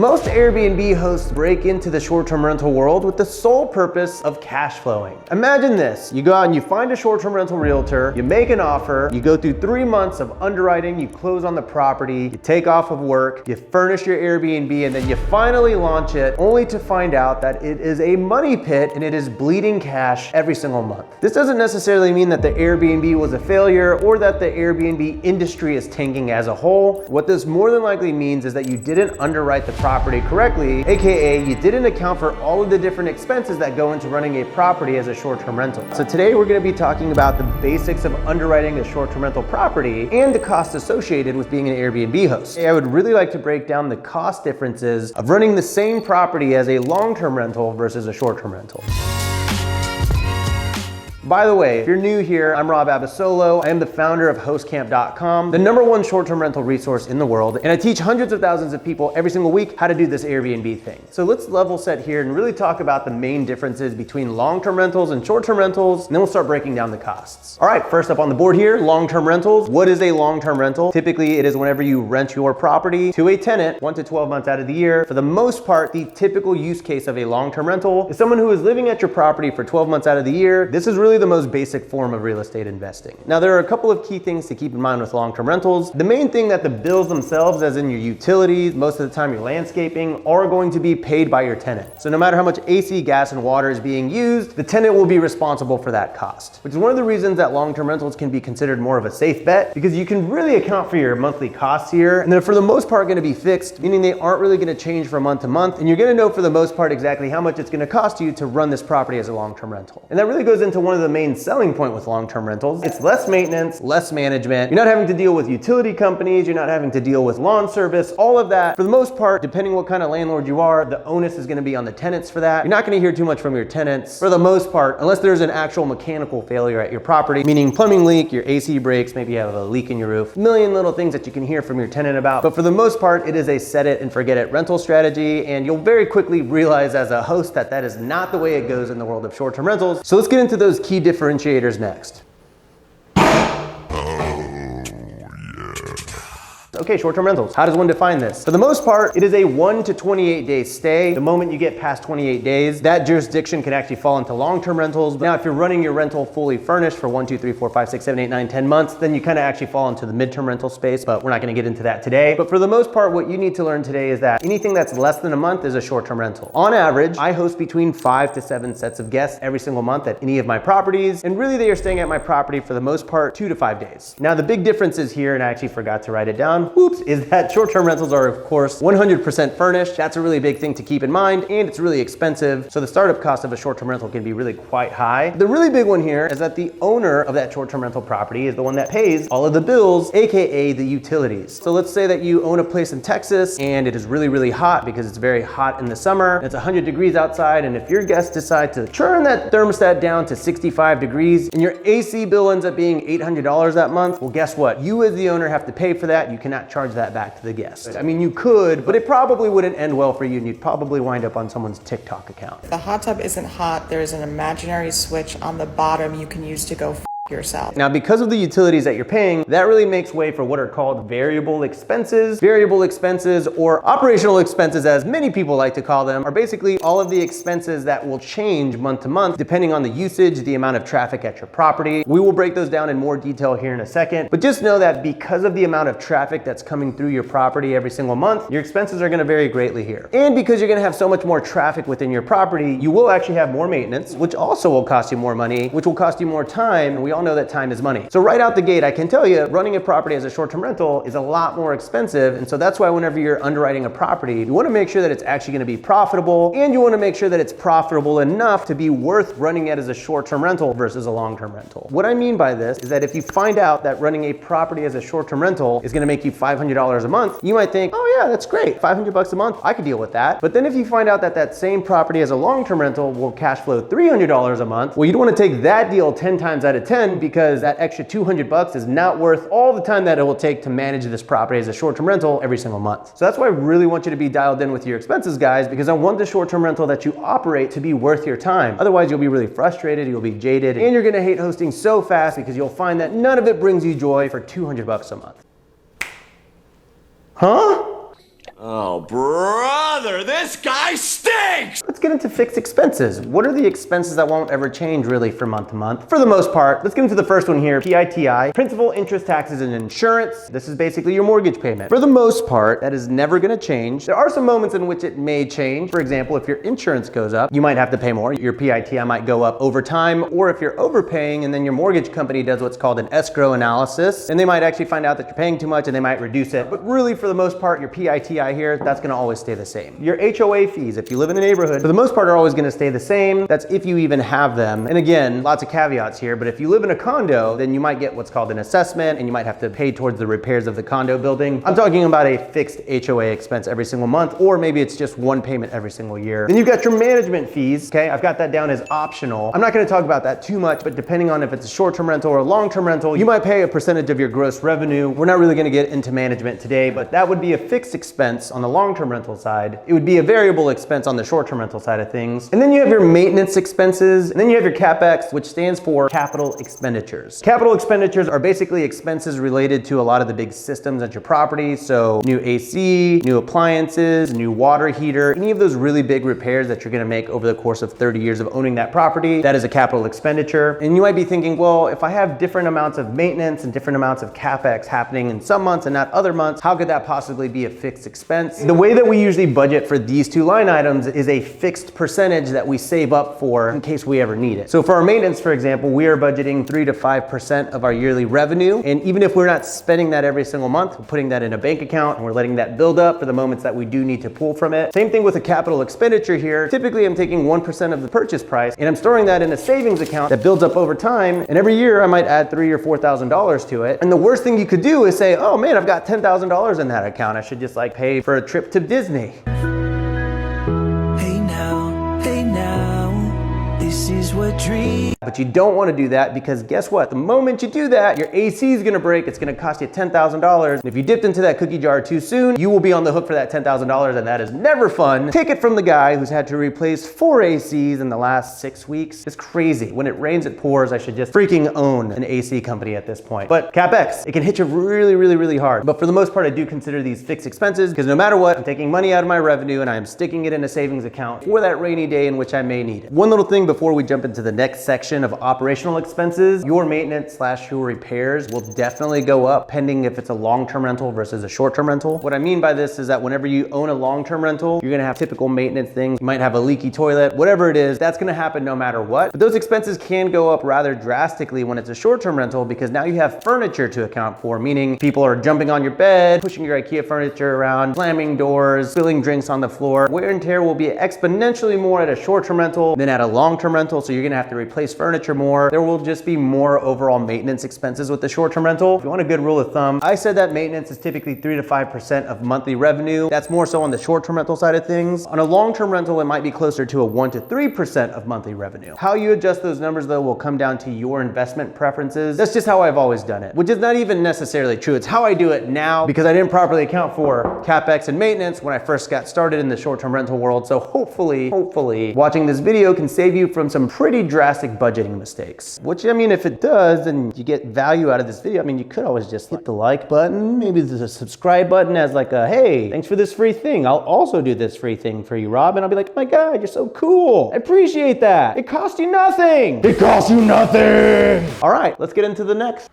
Most Airbnb hosts break into the short-term rental world with the sole purpose of cash flowing. Imagine this, you go out and you find a short-term rental realtor, you make an offer, you go through 3 months of underwriting, you close on the property, you take off of work, you furnish your Airbnb, and then you finally launch it, only to find out that it is a money pit and it is bleeding cash every single month. This doesn't necessarily mean that the Airbnb was a failure or that the Airbnb industry is tanking as a whole. What this more than likely means is that you didn't underwrite the property correctly, aka you didn't account for all of the different expenses that go into running a property as a short-term rental. So today we're going to be talking about the basics of underwriting a short-term rental property and the costs associated with being an Airbnb host. I would really like to break down the cost differences of running the same property as a long-term rental versus a short-term rental. By the way, if you're new here, I'm Rob Abasolo. I am the founder of HostCamp.com, the #1 short-term rental resource in the world, and I teach hundreds of thousands of people every single week how to do this Airbnb thing. So let's level set here and really talk about the main differences between long-term rentals and short-term rentals, and then we'll start breaking down the costs. All right, first up on the board here, long-term rentals. What is a long-term rental? Typically, it is whenever you rent your property to a tenant 1 to 12 months out of the year. For the most part, the typical use case of a long-term rental is someone who is living at your property for 12 months out of the year. This is really the most basic form of real estate investing. Now, there are a couple of key things to keep in mind with long-term rentals. The main thing that the bills themselves, as in your utilities, most of the time your landscaping, are going to be paid by your tenant. So no matter how much AC, gas, and water is being used, the tenant will be responsible for that cost, which is one of the reasons that long-term rentals can be considered more of a safe bet, because you can really account for your monthly costs here, and they're for the most part going to be fixed, meaning they aren't really going to change from month to month, and you're going to know for the most part exactly how much it's going to cost you to run this property as a long-term rental. And that really goes into one of the main selling point with long-term rentals. It's less maintenance, less management. You're not having to deal with utility companies. You're not having to deal with lawn service, all of that. For the most part, depending what kind of landlord you are, the onus is going to be on the tenants for that. You're not going to hear too much from your tenants for the most part, unless there's an actual mechanical failure at your property, meaning plumbing leak, your AC breaks, maybe you have a leak in your roof. A million little things that you can hear from your tenant about. But for the most part, it is a set it and forget it rental strategy. And you'll very quickly realize as a host that that is not the way it goes in the world of short-term rentals. So let's get into those key differentiators next. Okay, short-term rentals. How does one define this? For the most part, it is a 1 to 28 day stay. The moment you get past 28 days, that jurisdiction can actually fall into long-term rentals. Now, if you're running your rental fully furnished for 1, 2, 3, 4, 5, 6, 7, 8, 9, 10 months, then you kind of actually fall into the midterm rental space, but we're not gonna get into that today. But for the most part, what you need to learn today is that anything that's less than a month is a short-term rental. On average, I host between 5 to 7 sets of guests every single month at any of my properties, and really they are staying at my property for the most part 2 to 5 days. Now, the big difference is here, and I actually forgot to write it down, is that short-term rentals are, of course, 100% furnished. That's a really big thing to keep in mind, and it's really expensive. So the startup cost of a short-term rental can be really quite high. The really big one here is that the owner of that short-term rental property is the one that pays all of the bills, aka the utilities. So let's say that you own a place in Texas and it is really, really hot because it's very hot in the summer. It's 100 degrees outside, and if your guests decide to turn that thermostat down to 65 degrees and your AC bill ends up being $800 that month, well, guess what? You as the owner have to pay for that. You cannot charge that back to the guest. I mean, you could, but it probably wouldn't end well for you, and you'd probably wind up on someone's TikTok account. If the hot tub isn't hot, there's an imaginary switch on the bottom you can use to go yourself. Now, because of the utilities that you're paying, that really makes way for what are called variable expenses. Variable expenses, or operational expenses as many people like to call them, are basically all of the expenses that will change month to month depending on the usage, the amount of traffic at your property. We will break those down in more detail here in a second, but just know that because of the amount of traffic that's coming through your property every single month, your expenses are going to vary greatly here. And because you're going to have so much more traffic within your property, you will actually have more maintenance, which also will cost you more money, which will cost you more time, and we all know that time is money. So right out the gate, I can tell you, running a property as a short-term rental is a lot more expensive, and so that's why whenever you're underwriting a property, you want to make sure that it's actually going to be profitable, and you want to make sure that it's profitable enough to be worth running it as a short-term rental versus a long-term rental. What I mean by this is that if you find out that running a property as a short-term rental is going to make you $500 a month, you might think, oh yeah, that's great, $500 a month, I could deal with that. But then if you find out that that same property as a long-term rental will cash flow $300 a month, well, you'd want to take that deal 10 times out of 10, because that extra $200 is not worth all the time that it will take to manage this property as a short-term rental every single month. So that's why I really want you to be dialed in with your expenses, guys, because I want the short-term rental that you operate to be worth your time. Otherwise, you'll be really frustrated, you'll be jaded, and you're gonna hate hosting so fast because you'll find that none of it brings you joy for $200 a month. Huh? Oh, brother, this guy stinks! Let's get into fixed expenses. What are the expenses that won't ever change really from month to month? For the most part, let's get into the first one here, PITI, principal, interest, taxes, and insurance. This is basically your mortgage payment. For the most part, that is never gonna change. There are some moments in which it may change. For example, if your insurance goes up, you might have to pay more. Your PITI might go up over time, or if you're overpaying and then your mortgage company does what's called an escrow analysis, and they might actually find out that you're paying too much and they might reduce it. But really, for the most part, your PITI here, that's gonna always stay the same. Your HOA fees, if you live in a neighborhood, for the most part are always gonna stay the same. That's if you even have them. And again, lots of caveats here, but if you live in a condo, then you might get what's called an assessment and you might have to pay towards the repairs of the condo building. I'm talking about a fixed HOA expense every single month, or maybe it's just one payment every single year. Then you've got your management fees, okay? I've got that down as optional. I'm not gonna talk about that too much, but depending on if it's a short-term rental or a long-term rental, you might pay a percentage of your gross revenue. We're not really gonna get into management today, but that would be a fixed expense on the long-term rental side. It would be a variable expense on the short-term rental side of things. And then you have your maintenance expenses, and then you have your CapEx, which stands for capital expenditures. Capital expenditures are basically expenses related to a lot of the big systems at your property. So new AC, new appliances, new water heater, any of those really big repairs that you're gonna make over the course of 30 years of owning that property, that is a capital expenditure. And you might be thinking, well, if I have different amounts of maintenance and different amounts of CapEx happening in some months and not other months, how could that possibly be a fixed expense? The way that we usually budget for these two line items is a fixed percentage that we save up for in case we ever need it. So for our maintenance, for example, we are budgeting 3 to 5% of our yearly revenue. And even if we're not spending that every single month, we're putting that in a bank account and we're letting that build up for the moments that we do need to pull from it. Same thing with a capital expenditure here. Typically, I'm taking 1% of the purchase price and I'm storing that in a savings account that builds up over time. And every year I might add $3,000 or $4,000 to it. And the worst thing you could do is say, oh man, I've got $10,000 in that account. I should just like pay for a trip to Disney. Hey now, this is what dreams. But you don't want to do that because guess what? The moment you do that, your AC is going to break. It's going to cost you $10,000. And if you dipped into that cookie jar too soon, you will be on the hook for that $10,000 and that is never fun. Take it from the guy who's had to replace 4 ACs in the last 6 weeks. It's crazy. When it rains, it pours. I should just freaking own an AC company at this point. But CapEx, it can hit you really, really, really hard. But for the most part, I do consider these fixed expenses because no matter what, I'm taking money out of my revenue and I am sticking it in a savings account for that rainy day in which I may need it. One little thing before we jump into the next section of operational expenses, your maintenance / your repairs will definitely go up depending if it's a long-term rental versus a short-term rental. What I mean by this is that whenever you own a long-term rental, you're gonna have typical maintenance things. You might have a leaky toilet, whatever it is, that's gonna happen no matter what. But those expenses can go up rather drastically when it's a short-term rental because now you have furniture to account for, meaning people are jumping on your bed, pushing your IKEA furniture around, slamming doors, spilling drinks on the floor. Wear and tear will be exponentially more at a short-term rental than at a long-term rental, so you're gonna have to replace furniture more. There will just be more overall maintenance expenses with the short-term rental. If you want a good rule of thumb, I said that maintenance is typically 3 to 5% of monthly revenue. That's more so on the short-term rental side of things. On a long-term rental, it might be closer to a 1 to 3% of monthly revenue. How you adjust those numbers though will come down to your investment preferences. That's just how I've always done it, which is not even necessarily true. It's how I do it now because I didn't properly account for CapEx and maintenance when I first got started in the short-term rental world. So hopefully, watching this video can save you from some pretty drastic budgeting mistakes. Which, I mean, if it does, then you get value out of this video. I mean, you could always just hit the like button, maybe the subscribe button as like a, hey, thanks for this free thing. I'll also do this free thing for you, Rob. And I'll be like, oh my God, you're so cool. I appreciate that. It cost you nothing. It cost you nothing. All right, let's get into the next.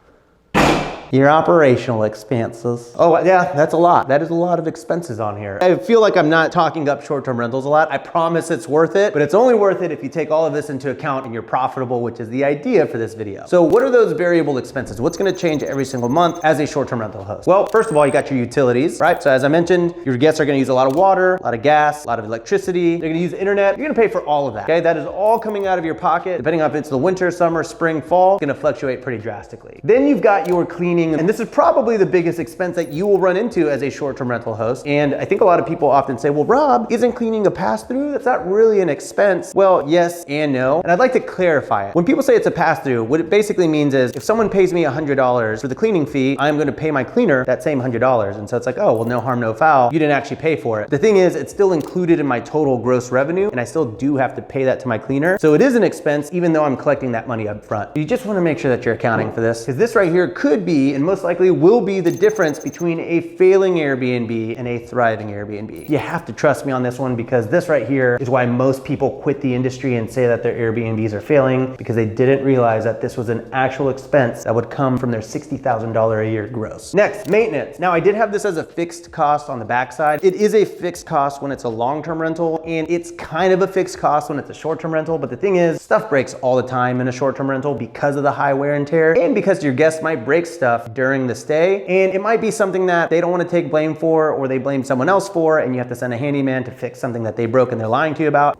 Your operational expenses. Oh yeah, that's a lot. That is a lot of expenses on here. I feel like I'm not talking up short-term rentals a lot. I promise it's worth it, but it's only worth it if you take all of this into account and you're profitable, which is the idea for this video. So what are those variable expenses? What's gonna change every single month as a short-term rental host? Well, first of all, you got your utilities, right? So as I mentioned, your guests are gonna use a lot of water, a lot of gas, a lot of electricity. They're gonna use internet. You're gonna pay for all of that, okay? That is all coming out of your pocket. Depending on if it's the winter, summer, spring, fall, it's gonna fluctuate pretty drastically. Then you've got your cleaning, and this is probably the biggest expense that you will run into as a short-term rental host. And I think a lot of people often say, well, Rob, isn't cleaning a pass-through? That's not really an expense. Well, yes and no. And I'd like to clarify it. When people say it's a pass-through, what it basically means is if someone pays me $100 for the cleaning fee, I'm going to pay my cleaner that same $100. And so it's like, oh, well, no harm, no foul. You didn't actually pay for it. The thing is, it's still included in my total gross revenue, and I still do have to pay that to my cleaner. So it is an expense, even though I'm collecting that money up front. You just want to make sure that you're accounting for this, because this right here could be be, and most likely will be, the difference between a failing Airbnb and a thriving Airbnb. You have to trust me on this one, because this right here is why most people quit the industry and say that their Airbnbs are failing, because they didn't realize that this was an actual expense that would come from their $60,000 a year gross. Next, maintenance. Now, I did have this as a fixed cost on the backside. It is a fixed cost when it's a long-term rental, and it's kind of a fixed cost when it's a short-term rental, but the thing is, stuff breaks all the time in a short-term rental because of the high wear and tear, and because your guests might break stuff during the stay, and it might be something that they don't want to take blame for, or they blame someone else for, and you have to send a handyman to fix something that they broke and they're lying to you about.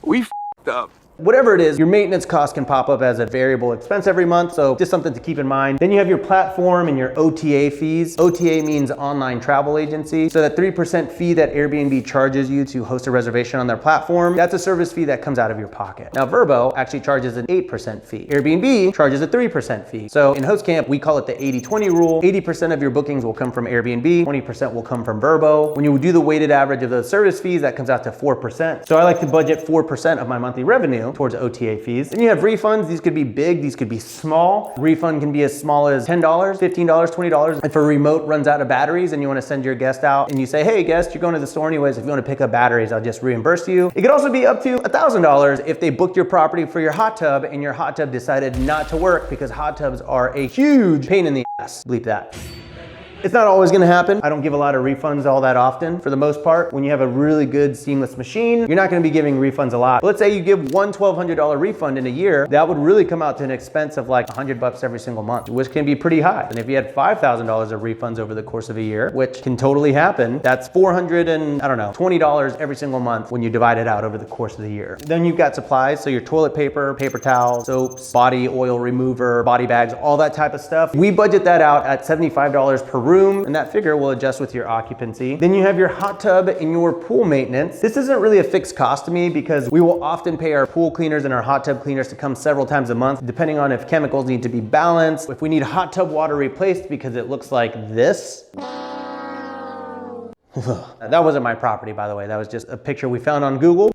We f***ed up. Whatever it is, your maintenance cost can pop up as a variable expense every month, so just something to keep in mind. Then you have your platform and your OTA fees. OTA means online travel agency. So that 3% fee that Airbnb charges you to host a reservation on their platform, that's a service fee that comes out of your pocket. Now, Vrbo actually charges an 8% fee. Airbnb charges a 3% fee. So in HostCamp, we call it the 80-20 rule. 80% of your bookings will come from Airbnb, 20% will come from Vrbo. When you do the weighted average of those service fees, that comes out to 4%. So I like to budget 4% of my monthly revenue towards OTA fees. Then you have refunds. These could be big, these could be small. Refund can be as small as $10, $15, $20. If a remote runs out of batteries and you want to send your guest out and you say, hey guest, you're going to the store anyways, if you want to pick up batteries, I'll just reimburse you. It could also be up to $1,000 if they booked your property for your hot tub and your hot tub decided not to work, because hot tubs are a huge pain in the ass. Bleep that. It's not always gonna happen. I don't give a lot of refunds all that often. For the most part, when you have a really good seamless machine, you're not gonna be giving refunds a lot. But let's say you give one $1,200 refund in a year, that would really come out to an expense of like $100 every single month, which can be pretty high. And if you had $5,000 of refunds over the course of a year, which can totally happen, that's $20 every single month when you divide it out over the course of the year. Then you've got supplies, so your toilet paper, paper towels, soaps, body oil remover, body bags, all that type of stuff. We budget that out at $75 per room, and that figure will adjust with your occupancy. Then you have your hot tub and your pool maintenance. This isn't really a fixed cost to me, because we will often pay our pool cleaners and our hot tub cleaners to come several times a month, depending on if chemicals need to be balanced, if we need hot tub water replaced because it looks like this. That wasn't my property, by the way. That was just a picture we found on Google.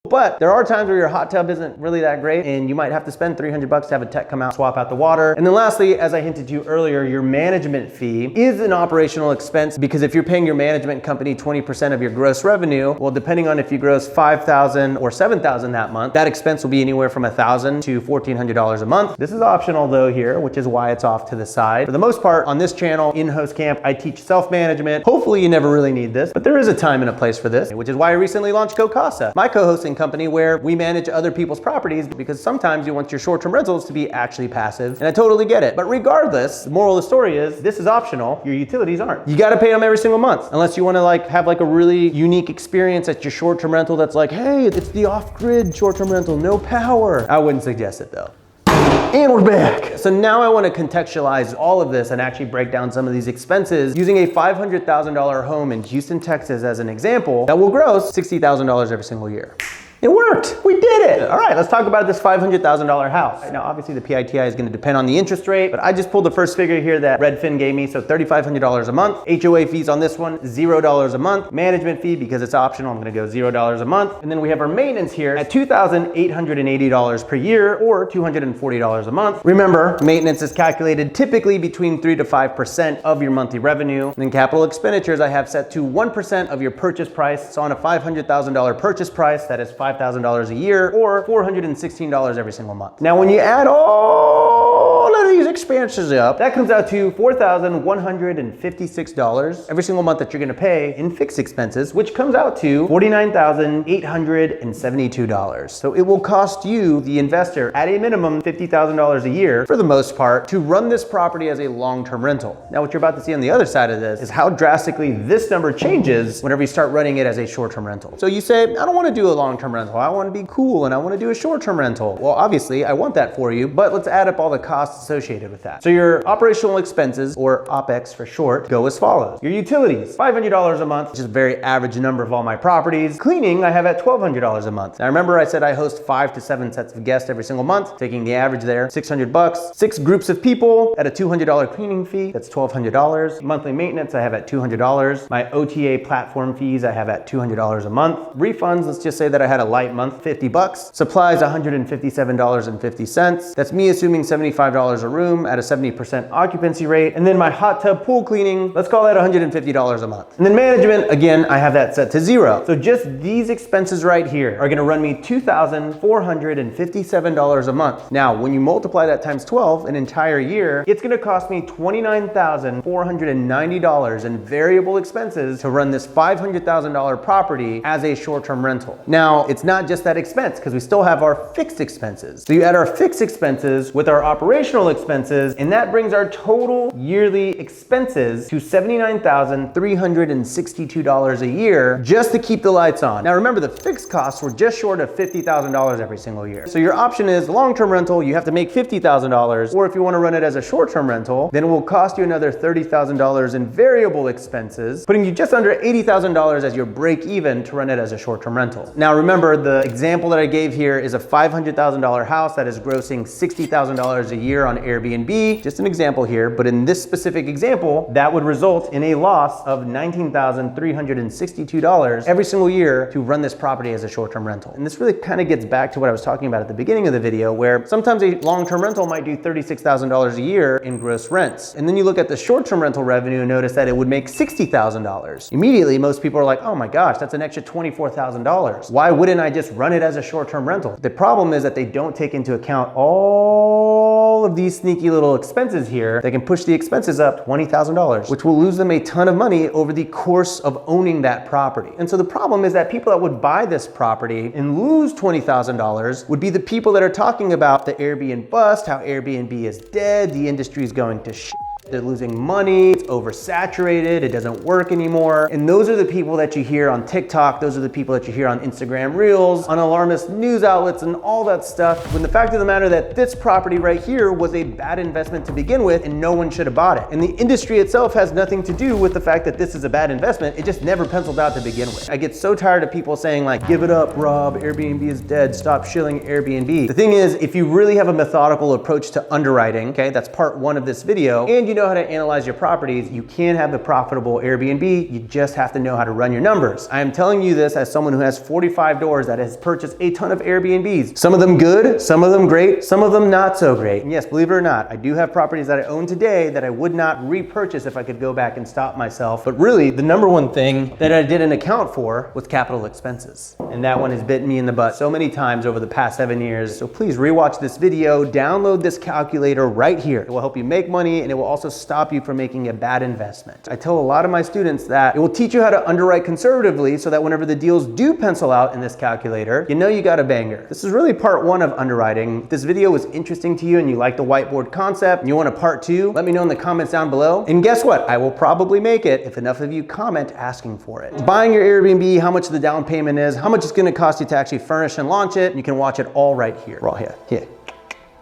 But there are times where your hot tub isn't really that great, and you might have to spend $300 to have a tech come out, swap out the water. And then lastly, as I hinted to earlier, your management fee is an operational expense, because if you're paying your management company 20% of your gross revenue, well, depending on if you gross $5,000 or $7,000 that month, that expense will be anywhere from $1,000 to $1,400 a month. This is optional though here, which is why it's off to the side. For the most part, on this channel in HostCamp, I teach self-management. Hopefully you never really need this, but there is a time and a place for this, which is why I recently launched CoCasa, my co-hosting company, where we manage other people's properties, because sometimes you want your short-term rentals to be actually passive, and I totally get it. But regardless, the moral of the story is this is optional. Your utilities aren't. You got to pay them every single month, unless you want to have a really unique experience at your short-term rental that's like, hey, it's the off-grid short-term rental, no power. I wouldn't suggest it though. And we're back. So now I want to contextualize all of this and actually break down some of these expenses using a $500,000 home in Houston, Texas as an example that will gross $60,000 every single year. It worked. We did it. All right, let's talk about this $500,000 house. Now, obviously the PITI is going to depend on the interest rate, but I just pulled the first figure here that Redfin gave me. So $3,500 a month. HOA fees on this one, $0 a month. Management fee, because it's optional, I'm going to go $0 a month. And then we have our maintenance here at $2,880 per year, or $240 a month. Remember, maintenance is calculated typically between 3 to 5% of your monthly revenue. And then capital expenditures I have set to 1% of your purchase price. So on a $500,000 purchase price, that is $5,000 a year, or $416 every single month. Now, when you add all of these expenses up, that comes out to $4,156 every single month that you're gonna pay in fixed expenses, which comes out to $49,872. So it will cost you, the investor, at a minimum $50,000 a year, for the most part, to run this property as a long-term rental. Now, what you're about to see on the other side of this is how drastically this number changes whenever you start running it as a short-term rental. So you say, I don't wanna do a long-term rental. I want to be cool and I want to do a short-term rental. Well, obviously I want that for you, but let's add up all the costs associated good with that. So your operational expenses, or OPEX for short, go as follows. Your utilities, $500 a month, which is a very average number of all my properties. Cleaning, I have at $1,200 a month. Now remember I said I host 5 to 7 sets of guests every single month, taking the average there, $600. 6 groups of people at a $200 cleaning fee, that's $1,200. Monthly maintenance, I have at $200. My OTA platform fees, I have at $200 a month. Refunds, let's just say that I had a light month, $50. Supplies, $157.50. That's me assuming $75 a room at a 70% occupancy rate. And then my hot tub pool cleaning, let's call that $150 a month. And then management, again, I have that set to 0. So just these expenses right here are gonna run me $2,457 a month. Now, when you multiply that times 12, an entire year, it's gonna cost me $29,490 in variable expenses to run this $500,000 property as a short-term rental. Now, it's not just that expense, because we still have our fixed expenses. So you add our fixed expenses with our operational expenses, and that brings our total yearly expenses to $79,362 a year just to keep the lights on. Now remember, the fixed costs were just short of $50,000 every single year. So your option is long-term rental, you have to make $50,000, or if you want to run it as a short-term rental, then it will cost you another $30,000 in variable expenses, putting you just under $80,000 as your break even to run it as a short-term rental. Now remember, the example that I gave here is a $500,000 house that is grossing $60,000 a year on Airbnb, just an example here, but in this specific example, that would result in a loss of $19,362 every single year to run this property as a short-term rental. And this really kind of gets back to what I was talking about at the beginning of the video, where sometimes a long-term rental might do $36,000 a year in gross rents. And then you look at the short-term rental revenue and notice that it would make $60,000. Immediately, most people are like, oh my gosh, that's an extra $24,000. Why wouldn't I just run it as a short-term rental? The problem is that they don't take into account all of these sneaky little expenses here. They can push the expenses up $20,000, which will lose them a ton of money over the course of owning that property. And so the problem is that people that would buy this property and lose $20,000 would be the people that are talking about the Airbnb bust, how Airbnb is dead, the industry is going to shit. They're losing money, it's oversaturated, it doesn't work anymore. And those are the people that you hear on TikTok, those are the people that you hear on Instagram Reels, on alarmist news outlets and all that stuff. When the fact of the matter that this property right here was a bad investment to begin with and no one should have bought it. And the industry itself has nothing to do with the fact that this is a bad investment, it just never penciled out to begin with. I get so tired of people saying like, give it up, Rob, Airbnb is dead, stop shilling Airbnb. The thing is, if you really have a methodical approach to underwriting, okay, that's part 1 of this video, and you know how to analyze your properties, you can have the profitable Airbnb. You just have to know how to run your numbers. I am telling you this as someone who has 45 doors that has purchased a ton of Airbnbs. Some of them good, some of them great, some of them not so great. And yes, believe it or not, I do have properties that I own today that I would not repurchase if I could go back and stop myself. But really, the number one thing that I didn't account for was capital expenses. And that one has bitten me in the butt so many times over the past 7 years. So please rewatch this video, download this calculator right here. It will help you make money and it will also stop you from making a bad investment. I tell a lot of my students that it will teach you how to underwrite conservatively so that whenever the deals do pencil out in this calculator, you know you got a banger. This is really part 1 of underwriting. If this video was interesting to you and you like the whiteboard concept and you want a part 2, let me know in the comments down below. And guess what? I will probably make it if enough of you comment asking for it. Buying your Airbnb, how much the down payment is, how much it's gonna cost you to actually furnish and launch it, and you can watch it all right here. Right here.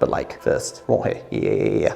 But like first. Right here. Yeah.